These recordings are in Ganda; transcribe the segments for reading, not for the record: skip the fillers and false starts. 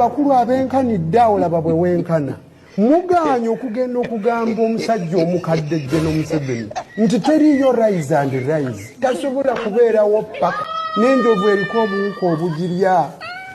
abakulu abenkanidde awo laba bwe wenkana muganya okugenda okugamba omusajja omukadde Gen. Museveni nti teriyo rise and rise tasobola kubeerawo paka n'enjovu eriko obuwuka obugirya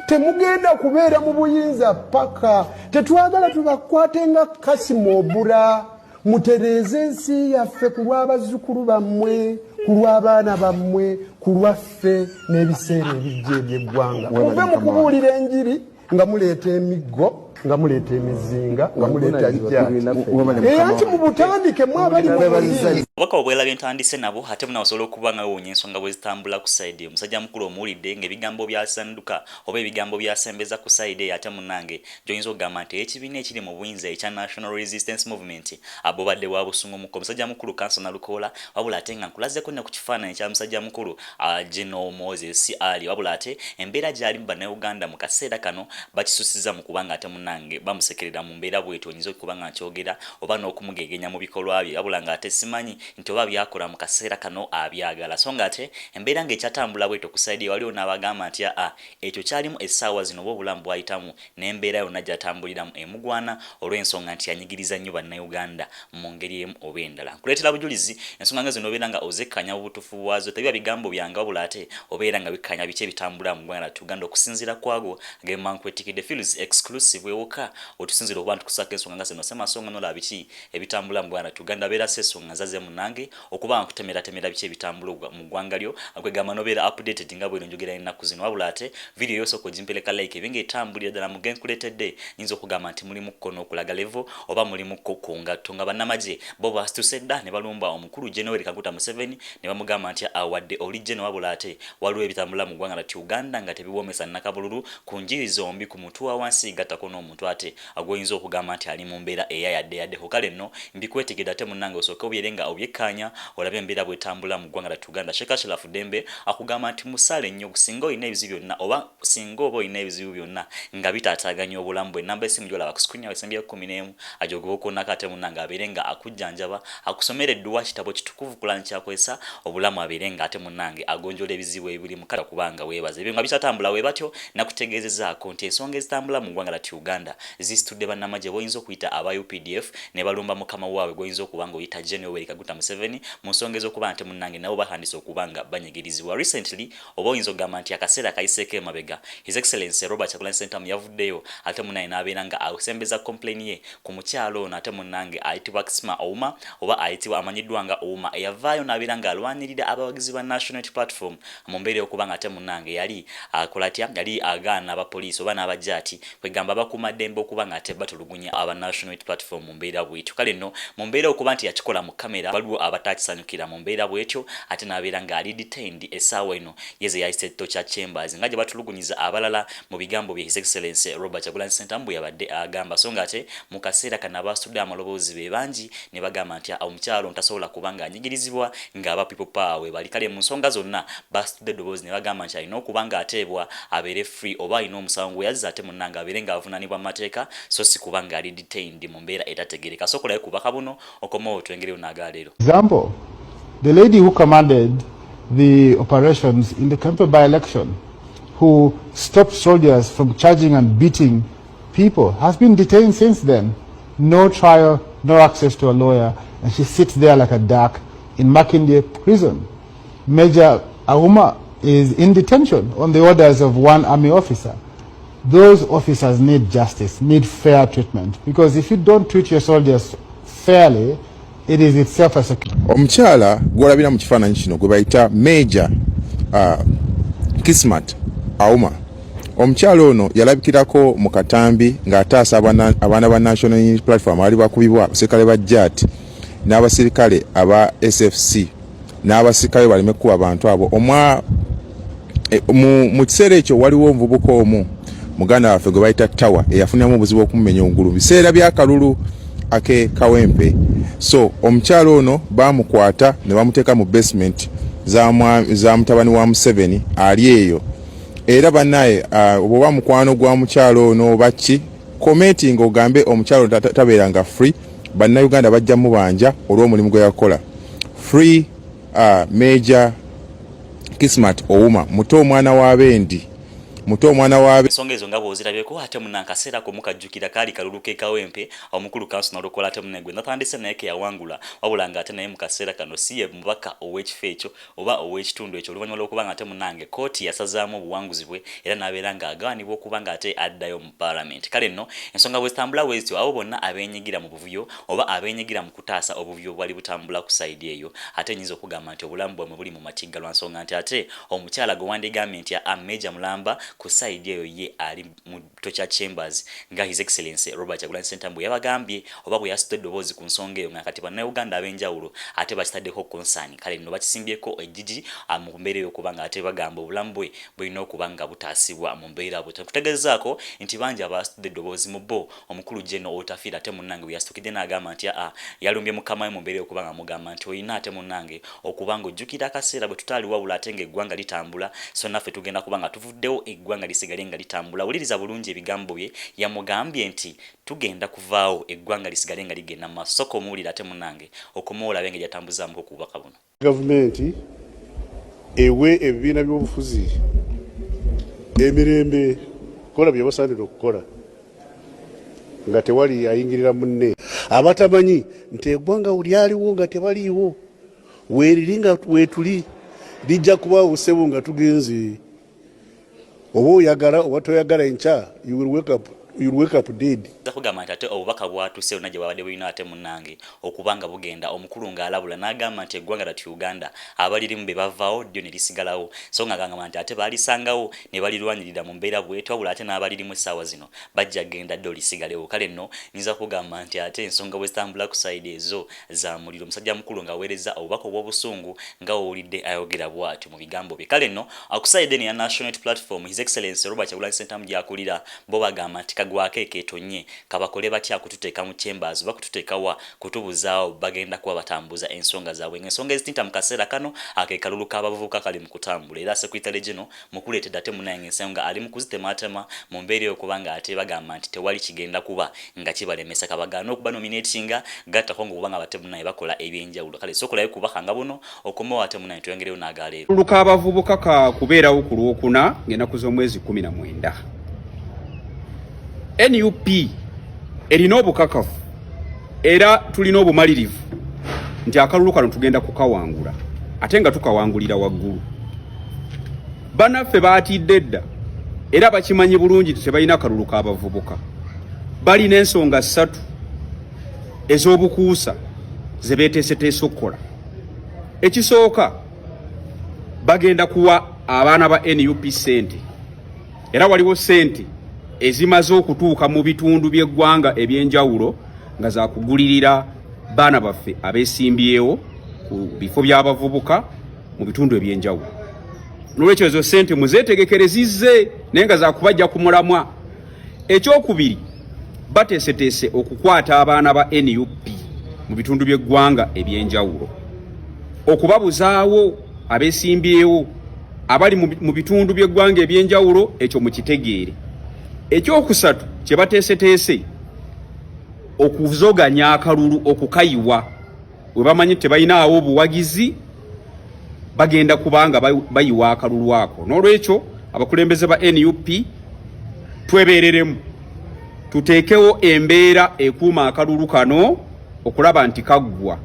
temugenda kubeera mu buyinza paka tetwagala tubakwate nga Kasimu Obura mutereeze ensi yaffe ku lw'abazzukulu bammwe ku lw'abaana bammwe ku lwaffe n'ebiseera ebijja eby'eggwanga muve mu kubuulira enjiri nga muleeta emiggo nga muleeta emizinga nga muleeta jjaati mu butandike mwabali obubaka obwerabye ntandise nabo ate munabasobola okuba nga wonya ensonga bwe zitambula ku sayidi omusajja mukulu omuwulidde ng'ebigambo byasanduka oba ebigambo byasembeza ku sayidi eyo ate munnange gy'oyinza okugamba nti ekibiina ekiri mu buyinza ekya National Resistance Movement abo badde wa busungumuko omusajja mukulu Kansana Lukoola wabula ate nga nkulazzeko ne ku kifaananyi kya musajja mukulu General Moses Ali wabula ate embeera gy'ali mu bannayuganda mu kaseera kano bakisusiza mu kubanga ate munnange bamusekerera mu mbeera bwetyo oyinza okuba nga nkyogera oba n'okumugegenya mu bikolwa bye wabula nga ate simanyi nti oba byakola mu kaseera kano abyagala so nga ate embeera ng'ekyatambula bwetyo ku sayidi waliwo n'abagamba nti ekyo kyalimu essaawa zino oba obulamu bwayitamu n'embeera yonna gyatambuliramu emugwana olw'ensonga nti yanyigiriza nnyo bannayuganda mu ngeri emu oba endala nkuleetera bujulizi ensonga nga zino obeera nga ozekkanya obutuufu bwazo tebiba bigambo byange wabula ate obeera nga bikkanya biki ebitambula mu ggwanga lyattu Uganda okusinziira kwago gemankwettikidde fields exclusive ewuka otusinziira okuba ntukusako ensonga nga zino semasonga nolaba biki ebitambula mu ggwanga lyattu Uganda beera sesonga zaze munange okuba nkutemera biki ebitambula mu ggwanga lyo akwegamba nobeera updated nga bwero njogera ennaku zino wabula ate video yosooka ogimpeleka like ebinga etambulira ddala mu genkuleetedde nyinza okugamba nti mulimu kkono okulaga level oba mulimu ku ngatto nga bannamagye bo bastusedda ne balumba omukulu General Kaguta Museveni ne bamugamba nti awadde original wabula ate waliwo ebitambula mu ggwanga lyattu Uganda nga tebiwoomesa nnakabululu ku njiri zombi ku mutu wa wansi gattako n'omuntu ate agwoyinza okugamba nti ali mu mbeera eyayaddeyaddeko kale nno mbikwetegedde ate munnange osooke obyerenga obyekkanya olabe embeera bwetambula mu ggwanga lyattu Uganda Sheikh Ashraf Dembe akugamba nti musale nnyo singa olina ebizibu byonna oba singa oba olina ebizibu byonna nga bitaataaganya obulamu bwe namba esimu gyolaba ku screen yawe esembi ya 11 ajogoba okonnako ate munnange abeere nga akujjanjaba akusomera edduwa kitabo kitukuvu kulani kyakwesa obulamu abeere nga ate munnange agonjola ebizibu ebiri mu kala kubanga weebaza ebyo nga bitatambula we batyo nakutegeezezaako nti ensonga ezitambula mu ggwanga lyattu Uganda zisitudde bannamagye boyinza okuyita aba UPDF ne balumba mukama waabwe goyinza okuba nga oyita General Kaguta Museveni mu nsonga ez'okuba nti munnange nabo batandise okuba nga banyigirizibwa recently oba oyinza okugamba nti akaseera kayiseeko emabega His Excellency Robert Kyagulanyi Ssentamu yavuddeyo ate munnange n'abeera nga asembeza complain ye ku mukyalo ono ate munnange ayitibwa Kisima Ouma oba ayitibwa amanyiddwa nga Ouma eyavaayo n'abeera nga alwanirira abawagizi ba National Unity Platform mu mbeera y'okuba nga ate munnange yali akolatya yali agaana abapoliisi oba n'abajaati kwegamba bakuuma ddembe okuba nga ate batulugunya aba National Unity Platform mu mbeera bwetyo kale nno mu mbeera okuba nti yakikola mu kamera waliwo abatakisanyukira mu mbeera bwetyo ate n'abeera nga ali detained essaawa eno yeze yayise Torture Chambers nga gye batulugunyiza abalala mu bigambo bye His Excellency Robert Kyagulanyi Ssentamu bwe yabadde agamba so nga ate mu kaseera kano abasitudde amaloboozi be bangi ne bagamba nti omukyalo ntasobola kuba nga anyigirizibwa ng'aba people power we bali kale mu nsonga zonna basitudde eddoboozi ne bagamba nti alina okuba nga ateebwa abeere free oba alina omusango gwe yazza ate munnange abeere nga avunaanibwa mu mateeka so si kuba nga ali detained mu mbeera etategereka sokolayo kubaka buno okomawo twengereyo n'agaleero. Example, the lady who commanded the operations in the Kempe by-election, who stopped soldiers from charging and beating people, has been detained since then. No trial, no access to a lawyer, and she sits there like a duck in Makindye prison. Major Auma is in detention on the orders of one army officer. Those officers need justice, need fair treatment, because if you don't treat your soldiers fairly, it is itself a security. Omukyala gwolabira mu kifaananyi kino gwe bayita Major Kismat Auma. Omukyala ono yalabikirako mu katambi ng'ataasa abaana ba National Unity Platform ali bakubibwa abasirikale ba JAT n'abasirikale aba SFC n'abasirikale baleme kuba abantu abo. Mu kiseera ekyo waliwo omuvubuka omu muganda waffe gwe bayita Tawa eyafunyamu obuzibu okumumenya ogulu biseera byakalulu ake Kawempe. So omukyalo ono bamukwata ne bamuteeka mu basement za mutabani wa Museveni ali eyo. Era bannaye oba mukwano gwa mukyalo ono baki commenting ogambe omukyalo tabeeranga free bannayuganda bajja mubanja olw'omulimu gwe yakola. Free Major Kismat Ouma muto omwana wa Bendi muto omwana waabe. Ensonga ezo nga bw'ozirabyeko ate munankasera ko mukajjukira kaali kalulu ke Kawempe omukulu kanso n'olukola ate munegwe natandise naye ke yawangula wabula nga ate naye mu kaseera kano si ye mubaka ow'ekifo ekyo oba ow'ekitundu ekyo oluvannyuma lw'okuba nga ate munange kooti yasazaamu obuwanguzi bwe era n'abeera ng'agaanibwa okuba nga ate addayo mu paalamenti. Kale nno ensonga bwe zitambula bwezityo abo bonna abeenyigira mu buvuyo oba abeenyigira mu kutaasa obuvuyo bwali butambula ku sayidi eyo ate nnyinza okugamba nti obulamu bwamwe buli mu matigga lwa nsonga nti ate omukyala gwe wandigambye nti Major Mulamba ku sayidi eyo ye ali mu Tocha Chambers nga His Excellency Robert Kyagulanyi Ssentamu yabagambye oba bwe yasitudde eddoboozi ku nsonga eyo nga kati bannayuganda ab'enjawulo ate bakitaddeko konsaani. Kale nno bakisimbyeko ejjiji mu mbeera ey'okuba nga ate bagamba obulamu bwe bulina okuba nga butaasibwa mu mbeera bwe. Kutegeezaako nti bangi abasitudde eddoboozi mu bo omukulu General Otafiira ate munnange bwe yasitukidde n'agamba nti yalumbye mukama we mu mbeera y'okuba nga mugamba nti olina ate munnange okuba ng'ojjukira akaseera bwe tutaali wabula ate ng'eggwanga litambula so naffe tugenda kuba nga tuvuddewo eggwanga lisigale nga litambula. Wuliriza bulungi ebigambo bye yamugambye nti tugenda kuvaawo eggwanga lisigale nga ligenda mu maaso soko muwulira ate munnange okumwola abe engeri yatambuzaamuko ku bubaka buno. Gavumenti ewe ebibiina by'obufuzi emirembe kola bye basaanira okukola nga tewali ayingirira munne. Abatamanyi nti eggwanga lyaliwo nga tebaliiwo weeriri nga weetuli lijja kubaawo ssebo nga tugenze oba oyagala oba toyagala enkya you will wake up dead. Kugamba nti ate obubaka bwatuse onna gye babadde bulina ate munnange okuba nga bugenda omukulu ng'alabula n'agamba nti eggwanga lati Uganda abalirimu be bavaawo ddyo ne lisigalawo so nga agamba nti ate baalisangawo ne balirwanirira mu mbeera bwetyo wabula ate n'abalirimu essaawa zino bajja genda ddyo lisigalewo. Kale nno nyiza kugamba nti ate ensonga bwe zitambula ku sayidi ezo za muliro omusajja mukulu ng'aweereza obubaka obw'obusungu nga wowulidde ayogera bw'atyo mu bigambo bye. Kale nno ku sayidi eno ya National Platform His Excellency Robert Kyagulanyi Ssentamu gy'akulira bo bagamba nti kagwako ekeetonye kabakole batya kututeeka mu Chambers oba kututeeka wa kutubuzaawo bagenda kuba batambuza ensonga zaabwe ng'ensonga ezitinta mu kaseera kano akeekalulu k'abavubuka kali mu kutambula era Secretary General mukuleetedde ate munaye ensonga ali mu kuzitematema mu mbeera y'okuba nga ate bagamba nti tewali kigenda kuba nga kibalemesa kabagaana okuba nominatinga gattako ng'okuba nga bate munaye bakola ebyenjawulo. Kale sokolayo kubaka nga buno okomawo ate munaye tuyongereyo n'agaaleero luluka abavubuka ka kubeerawo ku Lwokuna ng'ennaku z'omwezi 19 NUP erina obukakafu era tulina obumalirivu nti akalulu kano tugenda kukawangula ate nga tukawangulira waggulu. Bannaffe baatidde dda era bakimanyi bulungi nti tebalina akalulu k'abavubuka. Balina ensonga 3 ez'obukuusa ze beeteeseteese okukola. Ekisooka bagenda kuwa abaana ba NUP ssente era waliwo ssente ezimaze okutuuka mu bitundu by'eggwanga ebyenjawulo nga za kugulirira baana baffe abeesimbyewo ku bifo by'abavubuka mu bitundu ebyenjawulo. N'olwekyo ezo ssente muzeetegekerezizze naye nga za kubajja ku mulamwa. Ekyokubiri bateeseteese okukwata abaana ba NUP mu bitundu by'eggwanga ebyenjawulo okubabuzaawo abeesimbyewo abali mu bitundu by'eggwanga ebyenjawulo ekyo mukitegeere. Ekyokusatu kye bateeseteese okuzoganya akalulu okukayiwa we bamanyi tebalinawo obuwagizi bagenda kubanga bayiwa akalulu ako. N'olwekyo abakulembeze ba NUP twebeereremu tuteekewo embeera ekuuma akalulu kano okulaba nti kaggwa.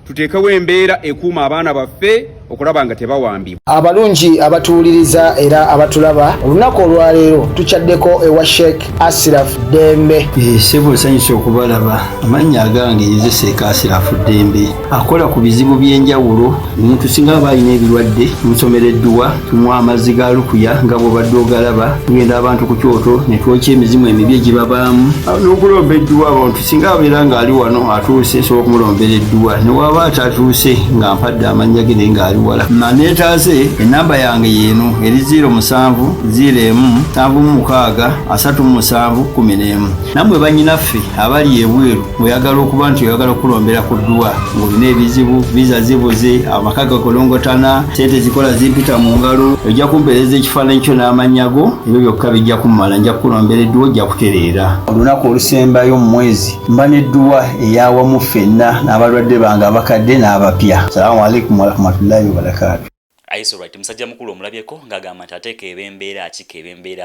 Tuteekewo embeera ekuuma abaana baffe okulaba nga tebawambibwa. Abalungi abatuwuliriza era abatulaba olunaku olwaleero tukyaddeko ewa Sheikh Ashraf Dembe. Sebo nsanyusa okubalaba. Amannya agange ye Sheikh Ashraf Dembe akola ku bizibu by'enjawulo. Omuntu singa aba alina ebirwadde musomereddwa tumuwa amazzi ga lukuya nga bw'obadde ogalaba tugenda abantu ku kyoto ne twokya emizimu emibi egibabaamu n'okulomba edduwa. Abantu singa abeera ng'ali wano atuuse sobola okumulombera edduwa ne waba atatuuse nga mpadde amannya ge naye ng'ali wala. Neetaase enamba yange yeeno eri 0707363711. Nammwe bannyinaffe abali ebweru oyagala okuba nti oyagala okulombera ku dduwa ng'olina ebizibu viza zibuze amaka gakolongotana ssente zikola zimpita mu ngalo ojja kumpeereza ekifaananyi kyo n'amannya go ebyo byokka bijja kumala nja kukulombera edduwa ojja kutereera. Olunaku olusembayo mu mwezi mba n'edduwa eyawamu ffenna n'abalwadde bange abakadde n'abapya. Salaamu alaikum warahmatullahi wabarakatuh. Right, musajja mukulu omulabyeko ng'agamba nti ate kebembeera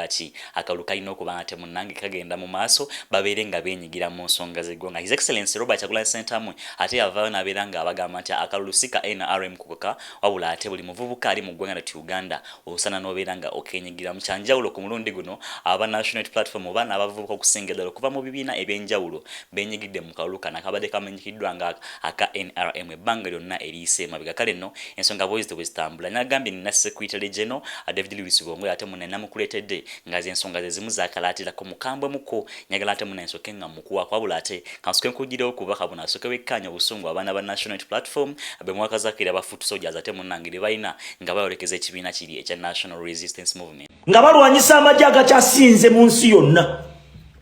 ki akalu kalina okuba ate munnange kagenda mu maaso babeere nga beenyigira mu nsonga z'eggwanga. His Excellency Robert Kyagulanyi Ssentamu ate yavaayo n'abeera nga abagamba nti akalulu si ka NRM kukoka wabula ate buli muvubuka ali mu ggwanga lyattu Uganda osana n'obeera nga okeenyigira mu kyanjawulo ku mulundi guno aba National Platform oba n'abavubuka okusinga ddala okuva mu bibiina ebyenjawulo beenyigidde mu kalulu kano akabadde kamenyikiddwa nga aka NRM ebbanga lyonna eriyise emabega. Kale nno ensonga bwe zitambula nagambye nina Secretary General David Lewis Bongo ate munena mukuletedde nga zensonga zezimu zakalatirako mukambwe muko nyagala ate munensoke nga mukuwa kwabula ate kansoke nkugirawo kubaka buna asoke wekkanya obusungu abaana ba National Platform abemwakazakira abafutu soldiers ate munangire bayina nga bayolekeza ekibiina kiri ekya National Resistance Movement nga balwanyisa amajje agakyasinze mu nsi yonna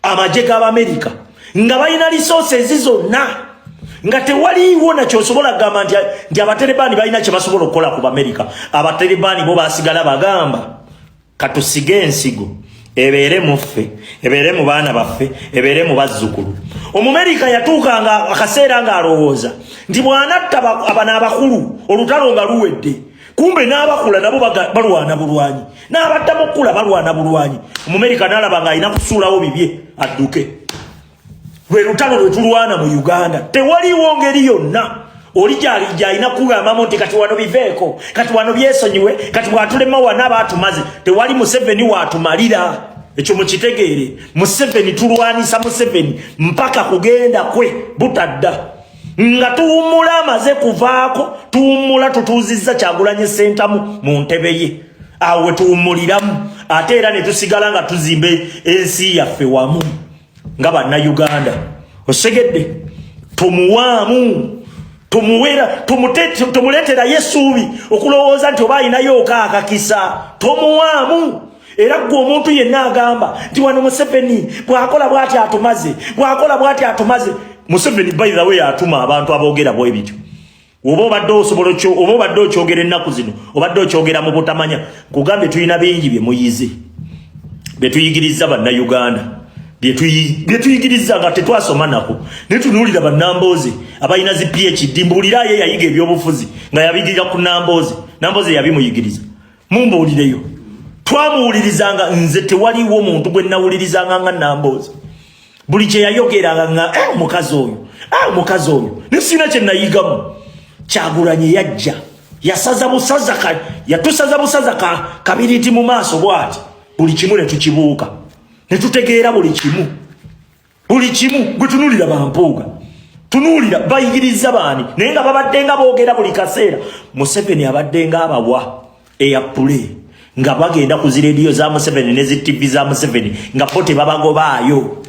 amajje g'Amerika nga bayina resources zonna nga tewaliwo nakyo osobola kugamba nti abatalibani balina kye basobola okukola ku Amerika. Abatalibani bo basigala bagamba katusige ensigo ebeere muffe ebeere mu baana baffe ebeere mu bazzukulu. Omumerika yatuukanga akaseera ng'alowooza nti bw'anatta abana abakulu olutalo nga luwedde kumbe n'abakula nabo balwana bulwanyi n'abaddamu okula balwana bulwanyi. Omumerika n'alaba ng'alina kusuulawo bibye adduke. Lwe lutalo lwe tulwana mu Uganda tewaliwo ngeri yonna oli gy'alina kugamba nti kati wano biveeko kati wano byesonyiwe kati bwatulema wana baatumaze. Tewali Museveni waatumalira, ekyo mukitegeere. Museveni tulwanisa Museveni mpaka kugenda kwe butadda nga tuwummula amaze kuvaako tuwummula tutuuzizza Kyagulanyi Ssentamu mu ntebe ye awo we tuwummuliramu ate era ne tusigala nga tuzimbe ensi yaffe wamu nga Bannayuganda. Osegedde tumuwaamu tumuleetera Yesuubi okulowooza nti oba ayinayo okaakakisa tomuwaamu. Era gwe omuntu yenna agamba nti wano Museveni bw'akola bw'ati atumaze bw'akola bw'ati atumaze. Museveni by the way atuma abantu aboogera bwe bityo. Oba obadde osobola oba obadde okyogera ennaku zino obadde okyogera mu butamanya kugambye tulina bingi bye muyize bye tuyigiriza Bannayuganda bye tuyigiriza nga tetwasoma nako ne tunuulira bannamboozi abalina zi PhD mbuulira ye yayiga ebyobufuzi nga yabigirira ku Namboozi yabimuyigiriza mumbuulireyo. Twamuwulirizanga nze tewaliwo muntu gwe nawulirizanga nga Namboozi buli kye yayogeranga nga omukazi oyo ne sina kye nayigamu. Kyagulanyi yajja yatusaza busaza kabiriti mu maaso bwati buli kimu ne tukibuuka ne tutegeera buli kimu gwe tunuulira bampuuga tunuulira bayigiriza baani naye nga babadde nga boogera buli kaseera. Museveni abadde nga abawa eyapule nga bagenda ku zirediyo za Museveni ne zi TV za Museveni nga bo tebabagobaayo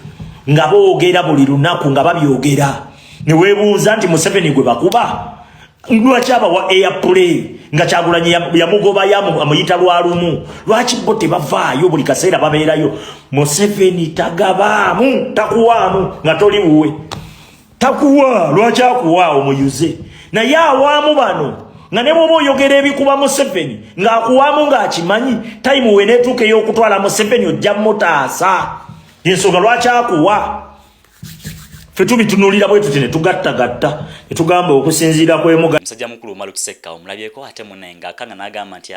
nga boogera buli lunaku nga babyogera ne weebuuza nti Museveni gwe bakuba lwaki abawa eyapule nga Kyagulanyi yamugoba amuyita lwalumu. Lwaki bo tebavaayo buli kaseera babeerayo? Museveni tagabaamu takuwaamu nga toli wuwe takuwa. Lwaki akuwa omuyuze naye awaamu bano nga ne bwoba oyogera ebikuba Museveni ng'akuwaamu ng'akimanyi tayimu we neetuuka ey'okutwala Museveni ojja mutaasa. Ensonga lwaki akuwa? Ffe tubitunuulira bwe tuti ne tugattagatta ne tugamba okusinziira kwemuga. Musajja mukulu Malu Kisekka omulabyeko ate munenga akanga n'agamba nti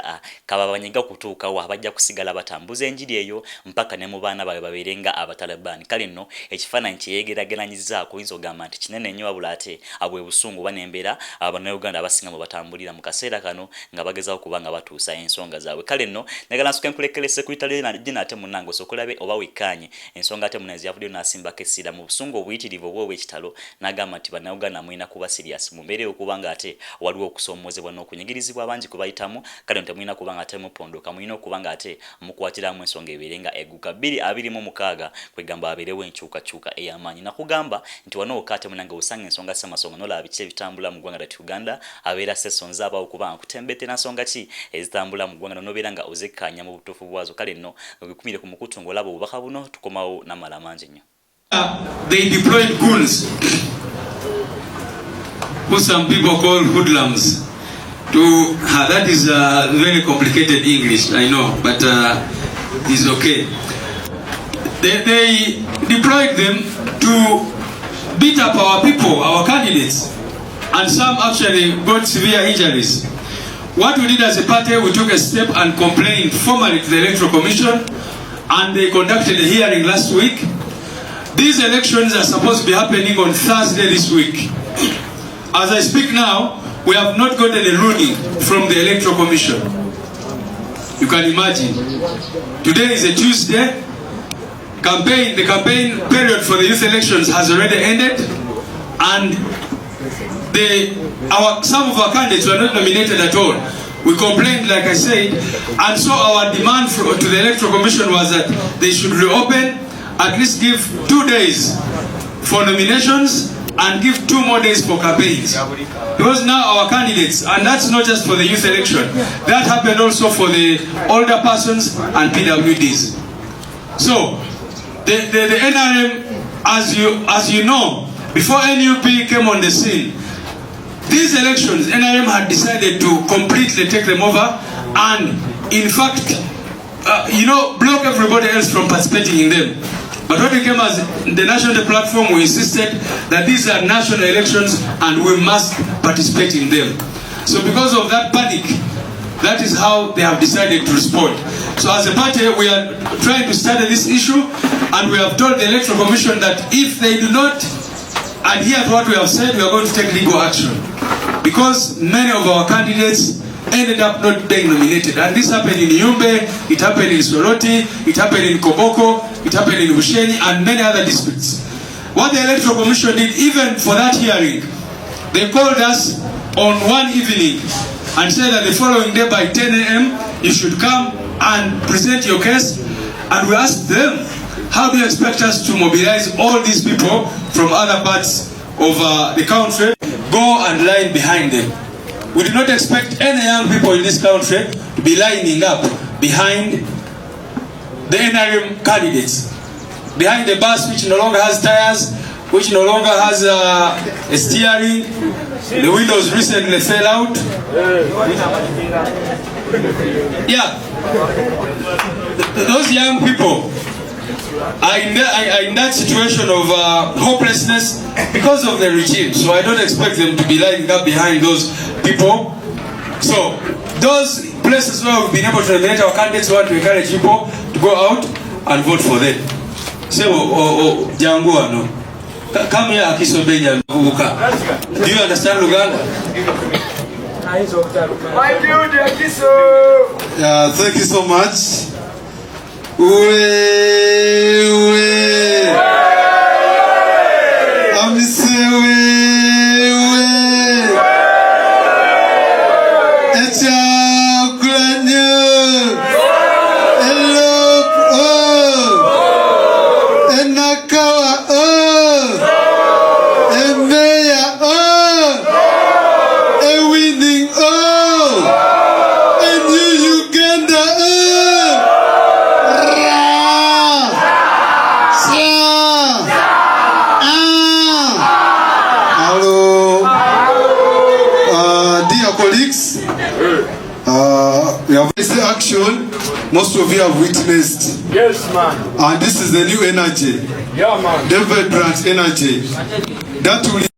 kababanyiga kutuukawo abajja kusigala batambuza enjiri eyo mpaka ne mu baana baabwe babeerenga abatalibani. Kale nno ekifaananyi kyeyegeraageranyizaako oyinza okugamba nti kinene nnyo wabula ate abwe busungu banembeera Abannayuganda abasinga mu batambulira mu kaseera kano nga bagezaho kuba nga batuusa ensonga zaabwe. Kale nno njagala nsoke nkulekere Secretary General ate munnange osokolabe oba wekkaanye ensonga ate munenzi yavuddeyo n'asimbako essira mu busungu obuyitirivu obwo obw'ekitalo n'agamba nti Bannayuganda mulina kuba serious mu mbeera okubanga ate waliwo okusoomoozebwa n'okunyigirizibwa abangi kubayitamu. Kale nti mulina kubanga ate mupondoka mulina okubanga ate mukwatiramu ensonga ebeerenga egguka 226 kwegamba abeerewo enkyukakyuka ey'amaanyi. Nakugamba nti wano okka ate munange osanga ensonga ssamasonga n'olaba biki ebitambula mu ggwanga lyattu Uganda abeera sessions abaawo kubanga kutembetera nsonga ki ezitambula mu ggwanga n'obeera nga ozekkaanya mu butuufu bwazo. Kale nno obikumire ku mukutu ng'olaba obubaka buno tukomawo n'amala mangi nnyo. They deployed goons, who some people call hoodlums. That is very complicated English, I know, but it's okay. They deployed them to beat up our people, our candidates, and some actually got severe injuries. what we did as a party, we took a step and complained formally to the Electoral Commission, and they conducted a hearing last week. These elections are supposed to be happening on Thursday this week. As I speak now, we have not gotten a ruling from the Electoral Commission. You can imagine. Today is a Tuesday. The campaign period for the youth elections has already ended, and some of our candidates were not nominated at all. We complained, like I said, and so our demand to the Electoral Commission was that they should reopen, at least give 2 days for nominations and give 2 more days for campaigns. Because now our candidates, and that's not just for the youth election, that happened also for the older persons and PWDs. So, the NRM, as you know, before NUP came on the scene, these elections, NRM had decided to completely take them over and, in fact, block everybody else from participating in them. But when we came as the national platform, we insisted that these are national elections and we must participate in them. So because of that panic, that is how they have decided to respond. So as a party, we are trying to study this issue, and we have told the Electoral Commission that if they do not adhere to what we have said, we are going to take legal action. Because many of our candidates ended up not being nominated. And this happened in Yumbe, it happened in Soroti, it happened in Koboko, it happened in Busheni, and many other districts. What the Electoral Commission did, even for that hearing, they called us on one evening and said that the following day by 10 a.m. you should come and present your case. And we asked them, how do you expect us to mobilize all these people from other parts of the country, go and line behind them? We do not expect any young people in this country to be lining up behind the NRM candidates, behind the bus which no longer has tires, which no longer has a steering, the windows recently fell out. Yeah, those young people are in that situation of hopelessness because of the regime. So I don't expect them to be lining up behind those people. So those places where we've been able to nominate our candidates, want to encourage people to go out and vote for them. Say, Jangua, no. Come here, Akiso Benya. Do you understand Luganda? My dude, Akiso. Yeah, thank you so much. Action, most of you have witnessed. Yes, man. And this is the new energy. Yeah, man. David Branch energy. That will